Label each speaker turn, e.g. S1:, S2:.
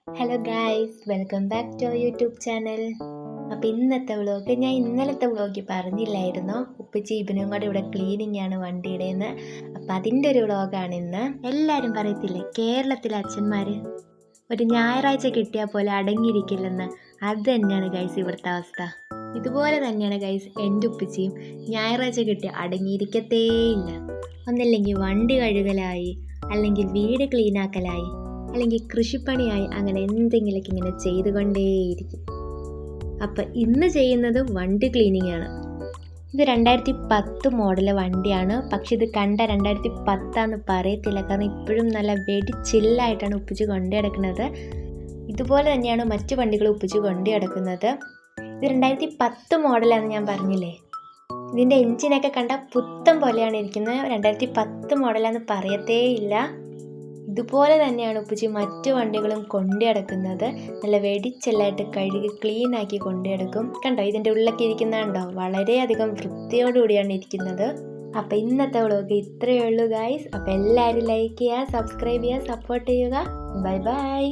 S1: Hello guys, welcome back to our YouTube channel. അപ്പോൾ ഇന്നത്തെ vlog ഞാൻ ഇന്നലത്തെ വ്ളോഗിൽ പറഞ്ഞില്ലായിരുന്നോ, ഉപ്പച്ചി ഇബനും കൂടെ ഇവിടെ ക്ലീനിങ് ആണ് വണ്ടിയുടെയെന്ന്. അപ്പോൾ അതിൻ്റെ ഒരു വ്ളോഗാണ് ഇന്ന്. എല്ലാവരും പറയത്തില്ലേ കേരളത്തിലെ അച്ഛന്മാർ ഒരു ഞായറാഴ്ച കിട്ടിയാൽ പോലെ അടങ്ങിയിരിക്കില്ലെന്ന്, അത് തന്നെയാണ് ഗൈസ് ഇവിടുത്തെ അവസ്ഥ. ഇതുപോലെ തന്നെയാണ് ഗൈസ് എൻ്റെ ഉപ്പച്ചിയും. ഞായറാഴ്ച കിട്ടിയാൽ അടങ്ങിയിരിക്കത്തേയില്ല. ഒന്നില്ലെങ്കിൽ വണ്ടി കഴുകലായി, അല്ലെങ്കിൽ വീട് ക്ലീനാക്കലായി, അല്ലെങ്കിൽ കൃഷിപ്പണിയായി, അങ്ങനെ എന്തെങ്കിലുമൊക്കെ ഇങ്ങനെ ചെയ്തുകൊണ്ടേയിരിക്കും. അപ്പം ഇന്ന് ചെയ്യുന്നത് വണ്ടി ക്ലീനിങ് ആണ്. ഇത് 2010 മോഡല് വണ്ടിയാണ്. പക്ഷെ ഇത് കണ്ട 2010 പറയത്തില്ല, കാരണം ഇപ്പോഴും നല്ല വെടി ചില്ലായിട്ടാണ് ഉപ്പിച്ച് കൊണ്ടു കിടക്കുന്നത്. ഇതുപോലെ തന്നെയാണ് മറ്റു വണ്ടികൾ ഉപ്പിച്ച് കൊണ്ടു കിടക്കുന്നത്. ഇത് 2010 മോഡലാണെന്ന് ഞാൻ പറഞ്ഞില്ലേ. ഇതിൻ്റെ എൻജിനൊക്കെ കണ്ട പുത്തം പോലെയാണ് ഇരിക്കുന്നത്. 2010 മോഡലാന്ന് പറയത്തേ ഇല്ല. ഇതുപോലെ തന്നെയാണ് ഉപ്പച്ചി മറ്റു വണ്ടികളും കൊണ്ടു കിടക്കുന്നത്. നല്ല വെടിച്ചെല്ലായിട്ട് കഴുകി ക്ലീനാക്കി കൊണ്ടു കിടക്കും. കണ്ടോ, ഇതിൻ്റെ ഉള്ളിലൊക്കെ ഇരിക്കുന്നുണ്ടോ, വളരെയധികം വൃത്തിയോടുകൂടിയാണ് ഇരിക്കുന്നത്. അപ്പോൾ ഇന്നത്തെ വ്ളോഗ് ഇത്രയേ ഉള്ളൂ ഗായ്സ്. അപ്പോൾ എല്ലാവരും ലൈക്ക് ചെയ്യുക, സബ്സ്ക്രൈബ് ചെയ്യുക, സപ്പോർട്ട് ചെയ്യുക. Bye bye.